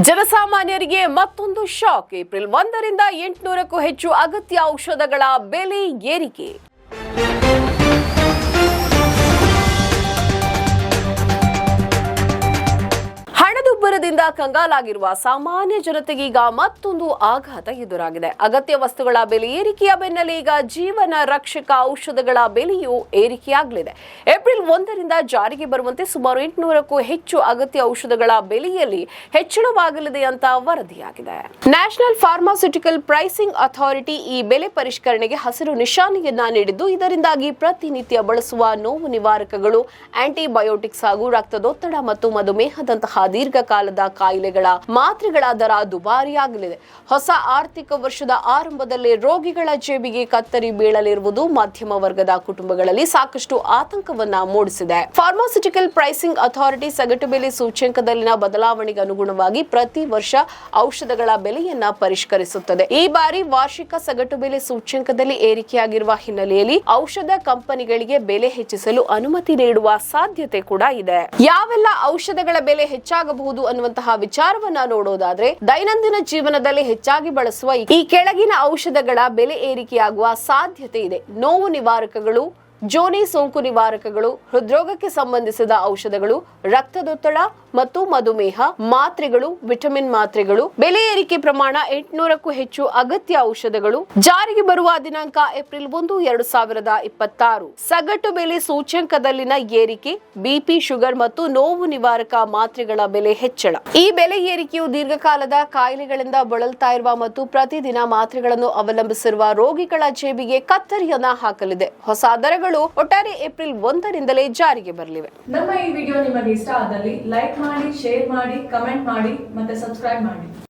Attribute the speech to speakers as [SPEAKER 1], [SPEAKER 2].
[SPEAKER 1] ಜನಸಾಮಾನ್ಯರಿಗೆ ಮತ್ತೊಂದು shock. April 1ರಿಂದ 800ಕ್ಕೂ ಹೆಚ್ಚು ಅಗತ್ಯ ಔಷಧಗಳ ಬೆಲೆ ಏರಿಕೆ. ಹಣದುಬ್ಬರದಿಂದ ಕಂಗಾಲಾಗಿರುವ ಸಾಮಾನ್ಯ ಜನತೆಗೀಗ ಮತ್ತೊಂದು ಆಘಾತ ಎದುರಾಗಿದೆ. ಅಗತ್ಯ ವಸ್ತುಗಳ ಬೆಲೆ ಏರಿಕೆಯ ಬೆನ್ನಲ್ಲೇ ಈಗ ಜೀವನ ರಕ್ಷಕ ಔಷಧಗಳ ಬೆಲೆಯೂ ಏರಿಕೆಯಾಗಲಿದೆ. ಏಪ್ರಿಲ್ 1ರಿಂದ ಜಾರಿಗೆ ಬರುವಂತೆ ಸುಮಾರು 800ಕ್ಕೂ ಹೆಚ್ಚು ಅಗತ್ಯ ಔಷಧಗಳ ಬೆಲೆಯಲ್ಲಿ ಹೆಚ್ಚಳವಾಗಲಿದೆ ಅಂತ ವರದಿಯಾಗಿದೆ. ನ್ಯಾಷನಲ್ ಫಾರ್ಮಾಸ್ಯೂಟಿಕಲ್ ಪ್ರೈಸಿಂಗ್ ಅಥಾರಿಟಿ ಈ ಬೆಲೆ ಪರಿಷ್ಕರಣೆಗೆ ಹಸಿರು ನಿಶಾನೆಯನ್ನ ನೀಡಿದ್ದು, ಇದರಿಂದಾಗಿ ಪ್ರತಿನಿತ್ಯ ಬಳಸುವ ನೋವು ನಿವಾರಕಗಳು, ಆಂಟಿಬಯೋಟಿಕ್ಸ್ ಹಾಗೂ ರಕ್ತದೊತ್ತಡ ಮತ್ತು ಮಧುಮೇಹದಂತಹ ದೀರ್ಘಕಾಲದ ಕಾಯಿಲೆಗಳ ಮಾತ್ರೆಗಳ ದರ ದುಬಾರಿಯಾಗಲಿದೆ. ಹೊಸ ಆರ್ಥಿಕ ವರ್ಷದ ಆರಂಭದಲ್ಲೇ ರೋಗಿಗಳ ಜೇಬಿಗೆ ಕತ್ತರಿ ಬೀಳಲಿರುವುದು ಮಧ್ಯಮ ವರ್ಗದ ಕುಟುಂಬಗಳಲ್ಲಿ ಸಾಕಷ್ಟು ಆತಂಕವನ್ನ ಮೂಡಿಸಿದೆ. ಫಾರ್ಮಾಸ್ಯೂಟಿಕಲ್ ಪ್ರೈಸಿಂಗ್ ಅಥಾರಿಟಿ ಸಗಟು ಬೆಲೆ ಸೂಚ್ಯಂಕದಲ್ಲಿನ ಬದಲಾವಣೆಗೆ ಅನುಗುಣವಾಗಿ ಪ್ರತಿ ವರ್ಷ ಔಷಧಗಳ ಬೆಲೆಯನ್ನ ಪರಿಷ್ಕರಿಸುತ್ತದೆ. ಈ ಬಾರಿ ವಾರ್ಷಿಕ ಸಗಟು ಬೆಲೆ ಸೂಚ್ಯಂಕದಲ್ಲಿ ಏರಿಕೆಯಾಗಿರುವ ಹಿನ್ನೆಲೆಯಲ್ಲಿ ಔಷಧ ಕಂಪನಿಗಳಿಗೆ ಬೆಲೆ ಹೆಚ್ಚಿಸಲು ಅನುಮತಿ ನೀಡುವ ಸಾಧ್ಯತೆ ಕೂಡ ಇದೆ. ಯಾವೆಲ್ಲ ಔಷಧಗಳ ಬೆಲೆ ಹೆಚ್ಚಾಗಬಹುದು ಅನ್ನುವಂತಹ ವಿಚಾರವನ್ನ ನೋಡೋದಾದ್ರೆ, ದೈನಂದಿನ ಜೀವನದಲ್ಲಿ ಹೆಚ್ಚಾಗಿ ಬಳಸುವ ಈ ಕೆಳಗಿನ ಔಷಧಗಳ ಬೆಲೆ ಏರಿಕೆಯಾಗುವ ಸಾಧ್ಯತೆ ಇದೆ. ನೋವು ನಿವಾರಕಗಳು, ಜೋನಿ ಸೋಂಕು ನಿವಾರಕಗಳು, ಹೃದ್ರೋಗಕ್ಕೆ ಸಂಬಂಧಿಸಿದ ಔಷಧಗಳು, ರಕ್ತದೊತ್ತಡ ಮತ್ತು ಮಧುಮೇಹ ಮಾತ್ರೆಗಳು, ವಿಟಮಿನ್ ಮಾತ್ರೆಗಳು. ಬೆಲೆ ಏರಿಕೆ ಪ್ರಮಾಣ 800ಕ್ಕೂ ಹೆಚ್ಚು ಅಗತ್ಯ ಔಷಧಗಳು. ಜಾರಿಗೆ ಬರುವ ದಿನಾಂಕ ಏಪ್ರಿಲ್ 1, 2026. ಸಗಟು ಬೆಲೆ ಸೂಚ್ಯಂಕದಲ್ಲಿನ ಏರಿಕೆ, ಬಿಪಿ, ಶುಗರ್ ಮತ್ತು ನೋವು ನಿವಾರಕ ಮಾತ್ರೆಗಳ ಬೆಲೆ ಹೆಚ್ಚಳ. ಈ ಬೆಲೆ ಏರಿಕೆಯು ದೀರ್ಘಕಾಲದ ಕಾಯಿಲೆಗಳಿಂದ ಬಳಲ್ತಾ ಇರುವ ಮತ್ತು ಪ್ರತಿದಿನ ಮಾತ್ರೆಗಳನ್ನು ಅವಲಂಬಿಸಿರುವ ರೋಗಿಗಳ ಜೇಬಿಗೆ ಕತ್ತರಿಯನ್ನ ಹಾಕಲಿದೆ. ಹೊಸ ದರಗಳು ಒಟ್ಟಾರೆ ಏಪ್ರಿಲ್ 1ರಿಂದಲೇ ಜಾರಿಗೆ ಬರಲಿವೆ.
[SPEAKER 2] ನಮ್ಮ ಈ ವಿಡಿಯೋ ನಿಮಗೆ ಇಷ್ಟ ಆದಲ್ಲಿ ಲೈಕ್ ಮಾಡಿ, ಶೇರ್ ಮಾಡಿ, ಕಮೆಂಟ್ ಮಾಡಿ ಮತ್ತೆ ಸಬ್ಸ್ಕ್ರೈಬ್ ಮಾಡಿ.